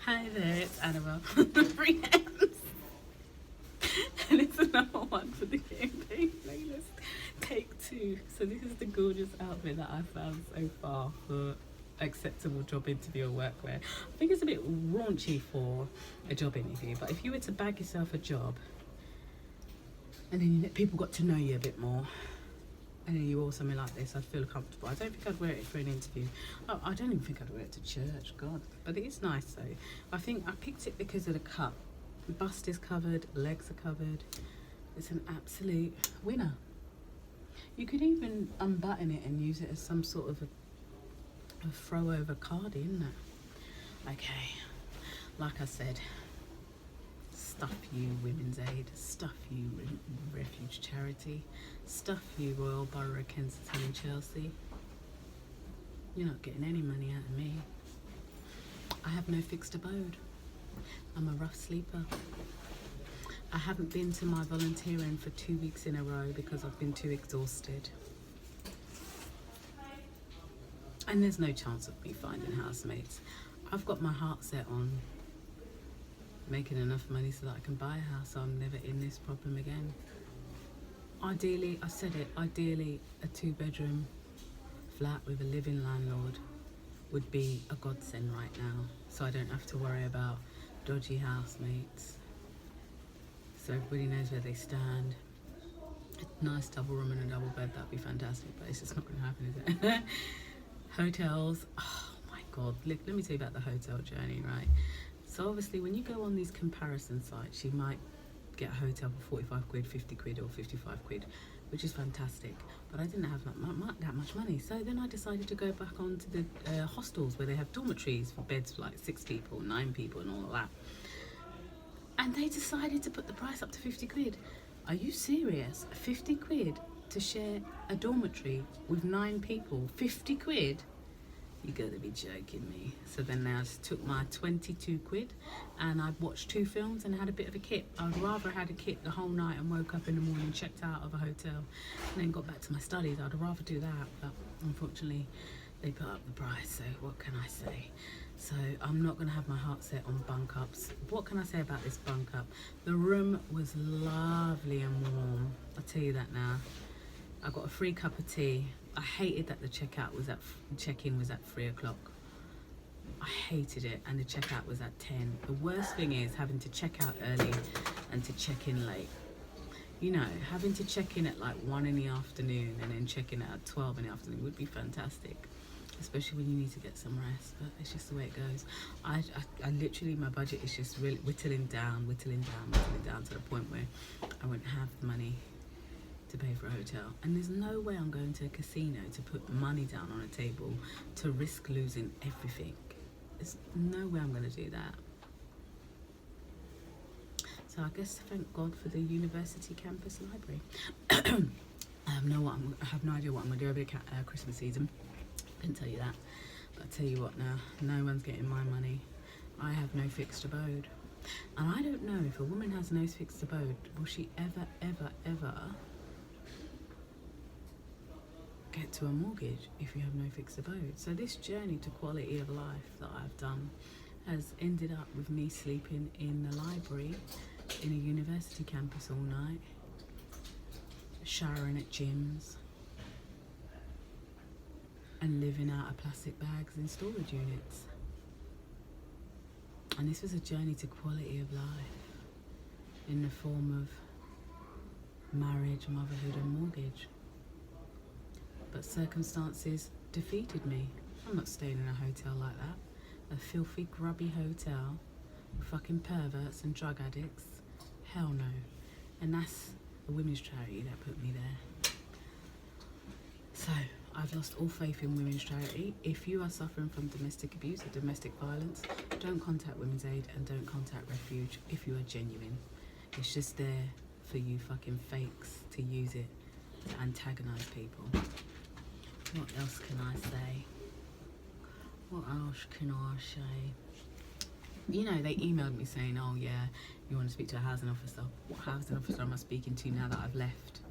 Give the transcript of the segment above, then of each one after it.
Hi there, it's Annabelle from the Free Hands. And it's another one for the campaign playlist. Take two. So this is the gorgeous outfit that I found so far for acceptable job interview or workwear. I think it's a bit raunchy for a job interview, but if you were to bag yourself a job and then people got to know you a bit more, and then you wore something like this, I'd feel comfortable. I don't think I'd wear it for an interview. Oh, I don't even think I'd wear it to church, God. But it is nice though. I think I picked it because of the cut. The bust is covered, legs are covered. It's an absolute winner. You could even unbutton it and use it as some sort of a throw over cardi, isn't it? Okay, like I said, stuff you Women's Aid, stuff you Refuge charity, stuff you Royal Borough of Kensington and Chelsea. You're not getting any money out of me. I have no fixed abode. I'm a rough sleeper. I haven't been to my volunteering for 2 weeks in a row because I've been too exhausted. And there's no chance of me finding housemates. I've got my heart set on making enough money so that I can buy a house so I'm never in this problem again. Ideally, I said it, ideally a 2-bedroom flat with a living landlord would be a godsend right now, so I don't have to worry about dodgy housemates, so everybody knows where they stand. A nice double room and a double bed, that'd be fantastic, but it's just not going to happen, is it? Hotels, oh my God, let me tell you about the hotel journey, right? So obviously when you go on these comparison sites, you might get a hotel for 45 quid, 50 quid or 55 quid, which is fantastic. But I didn't have that much money. So then I decided to go back onto the hostels where they have dormitories for beds for like 6 people, 9 people and all of that. And they decided to put the price up to 50 quid. Are you serious? 50 quid to share a dormitory with 9 people? 50 quid? You gotta be joking me. So then I just took my 22 quid and I watched 2 films and had a bit of a kip. I would rather have had a kip the whole night and woke up in the morning, checked out of a hotel and then got back to my studies. I'd rather do that, but unfortunately they put up the price, so what can I say? So I'm not gonna have my heart set on bunk ups. What can I say about this bunk up? The room was lovely and warm, I'll tell you that now. I got a free cup of tea. I hated that the check-in was at 3 o'clock. I hated it, and the checkout was at 10. The worst thing is having to check out early and to check in late. You know, having to check in at like 1 in the afternoon and then check in at 12 in the afternoon would be fantastic, especially when you need to get some rest, but it's just the way it goes. I literally, my budget is just really whittling down to the point where I won't have the money to pay for a hotel, and there's no way I'm going to a casino to put money down on a table to risk losing everything. There's no way I'm going to do that. So I guess thank God for the university campus library. I have no idea what I'm going to do over the Christmas season. Couldn't tell you that, but I tell you what now, no one's getting my money. I have no fixed abode, and I don't know if a woman has no fixed abode, will she ever get to a mortgage if you have no fixed abode? So this journey to quality of life that I've done has ended up with me sleeping in the library in a university campus all night, showering at gyms and living out of plastic bags in storage units. And this was a journey to quality of life in the form of marriage, motherhood and mortgage. But circumstances defeated me. I'm not staying in a hotel like that. A filthy, grubby hotel with fucking perverts and drug addicts. Hell no. And that's a women's charity that put me there. So, I've lost all faith in women's charity. If you are suffering from domestic abuse or domestic violence, don't contact Women's Aid and don't contact Refuge if you are genuine. It's just there for you fucking fakes to use it to antagonise people. What else can I say? What else can I say? You know, they emailed me saying, oh yeah, you want to speak to a housing officer. What housing officer am I speaking to now that I've left?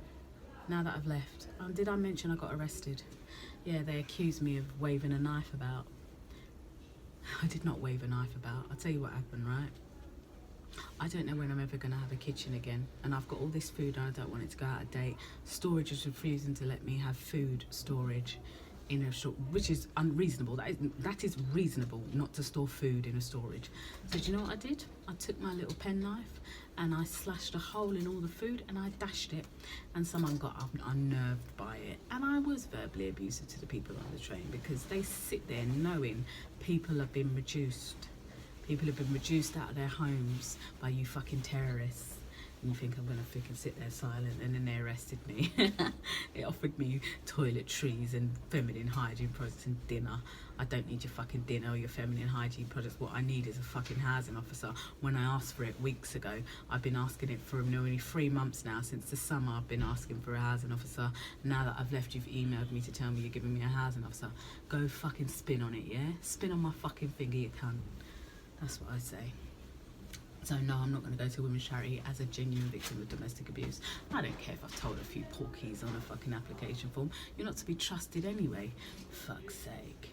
Did I mention I got arrested? Yeah, they accused me of waving a knife about. I did not wave a knife about. I'll tell you what happened, right? I don't know when I'm ever going to have a kitchen again, and I've got all this food and I don't want it to go out of date. Storage is refusing to let me have food storage in a short, which is unreasonable. That is reasonable not to store food in a storage. So do you know what I did? I took my little penknife and I slashed a hole in all the food and I dashed it, and someone got unnerved by it, and I was verbally abusive to the people on the train because they sit there knowing people have been reduced. People have been reduced out of their homes by you fucking terrorists. And you think I'm going to freaking sit there silent, and then they arrested me. They offered me toiletries and feminine hygiene products and dinner. I don't need your fucking dinner or your feminine hygiene products. What I need is a fucking housing officer. When I asked for it weeks ago, I've been asking it for nearly 3 months now. Since the summer, I've been asking for a housing officer. Now that I've left, you've emailed me to tell me you're giving me a housing officer. Go fucking spin on it, yeah? Spin on my fucking finger, you cunt. That's what I say. So no, I'm not going to go to women's charity as a genuine victim of domestic abuse. I don't care if I've told a few porkies on a fucking application form. You're not to be trusted anyway. Fuck's sake.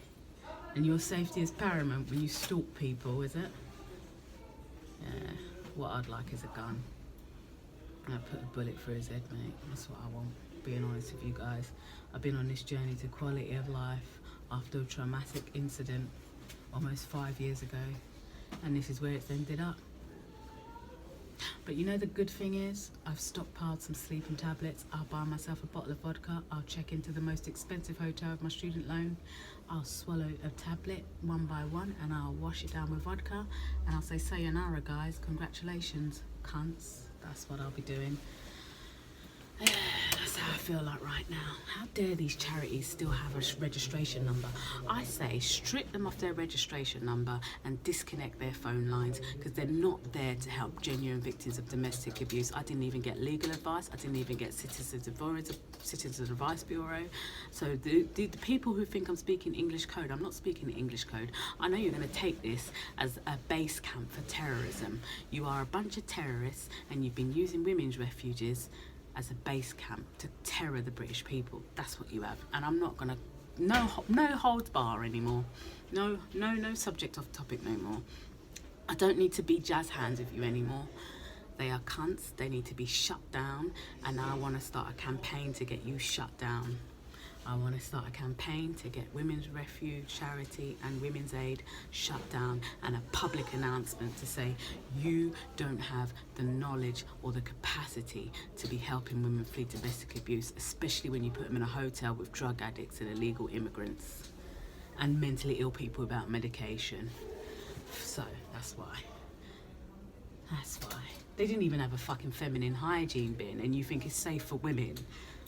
And your safety is paramount when you stalk people, is it? Yeah, what I'd like is a gun. And I put a bullet through his head, mate. That's what I want, being honest with you guys. I've been on this journey to quality of life after a traumatic incident almost 5 years ago. And this is where it's ended up. But you know the good thing is, I've stockpiled some sleeping tablets. I'll buy myself a bottle of vodka. I'll check into the most expensive hotel of my student loan. I'll swallow a tablet one by one and I'll wash it down with vodka. And I'll say, sayonara guys, congratulations, cunts. That's what I'll be doing. That's how I feel like right now. How dare these charities still have a registration number? I say strip them off their registration number and disconnect their phone lines, because they're not there to help genuine victims of domestic abuse. I didn't even get legal advice. I didn't even get Citizens Advice Bureau. So the people who think I'm speaking English code, I'm not speaking English code. I know you're going to take this as a base camp for terrorism. You are a bunch of terrorists and you've been using women's refuges as a base camp to terror the British people. That's what you have. And I'm not gonna, no holds bar anymore. No subject off topic no more. I don't need to be jazz hands with you anymore. They are cunts. They need to be shut down. And I want to start a campaign to get you shut down. I want to start a campaign to get Women's Refuge charity and Women's Aid shut down, and a public announcement to say you don't have the knowledge or the capacity to be helping women flee domestic abuse, especially when you put them in a hotel with drug addicts and illegal immigrants and mentally ill people without medication. So that's why. That's why. They didn't even have a fucking feminine hygiene bin, and you think it's safe for women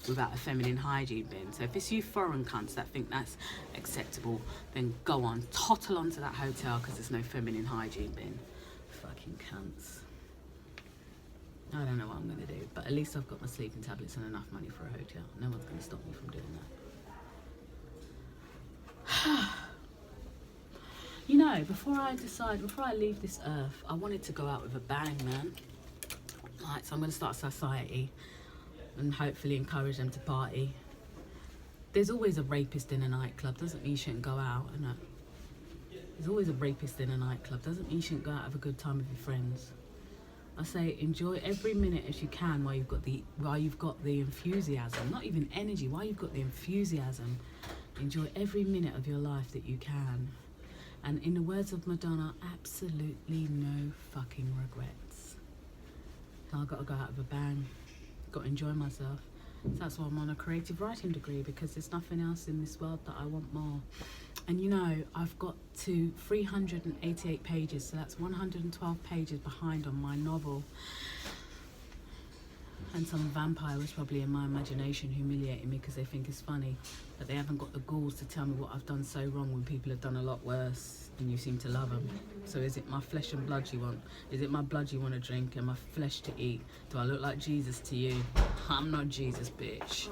without a feminine hygiene bin. So if it's you foreign cunts that think that's acceptable, then go on, tottle onto that hotel because there's no feminine hygiene bin. Fucking cunts. I don't know what I'm going to do, but at least I've got my sleeping tablets and enough money for a hotel. No one's going to stop me from doing that. You know, before I leave this earth, I wanted to go out with a bang, man. Right, so I'm going to start a society and hopefully encourage them to party. There's always a rapist in a nightclub. Doesn't mean you shouldn't go out, innit? There's always a rapist in a nightclub. Doesn't mean you shouldn't go out, have a good time with your friends. I say enjoy every minute as you can while you've got the enthusiasm, not even energy, while you've got the enthusiasm. Enjoy every minute of your life that you can. And in the words of Madonna, absolutely no fucking regrets. So I've got to go out with a bang. Got to enjoy myself. So that's why I'm on a creative writing degree, because there's nothing else in this world that I want more. And you know, I've got to 388 pages, so that's 112 pages behind on my novel. And some vampire was probably in my imagination humiliating me because they think it's funny, but they haven't got the balls to tell me what I've done so wrong when people have done a lot worse and you seem to love them. So is it my flesh and blood you want? Is it my blood you want to drink and my flesh to eat? Do I look like Jesus to you? I'm not Jesus, bitch.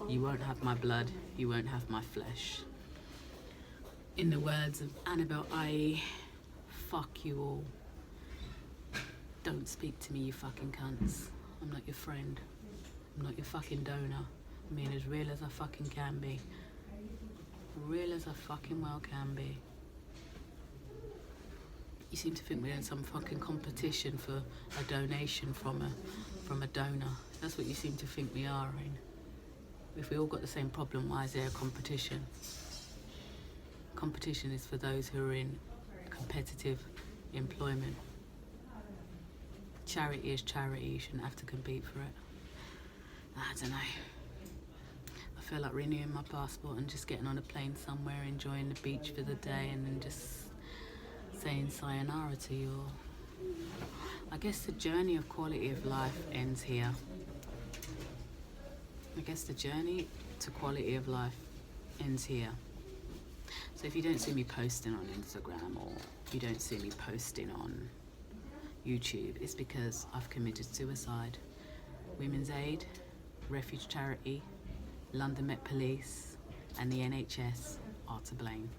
You won't have my blood, you won't have my flesh. In the words of Annabelle, fuck you all. Don't speak to me, you fucking cunts. I'm not your friend. I'm not your fucking donor. I mean, as real as I fucking can be. Real as I fucking well can be. You seem to think we're in some fucking competition for a donation from a donor. That's what you seem to think we are in. If we all got the same problem, why is there a competition? Competition is for those who are in competitive employment. Charity is charity, you shouldn't have to compete for it. I don't know. I feel like renewing my passport and just getting on a plane somewhere, enjoying the beach for the day, and then just saying sayonara to you all. I guess the journey of quality of life ends here. I guess the journey to quality of life ends here. So if you don't see me posting on Instagram, or you don't see me posting on YouTube, it's because I've committed suicide. Women's Aid, Refuge Charity, London Met Police and the NHS are to blame.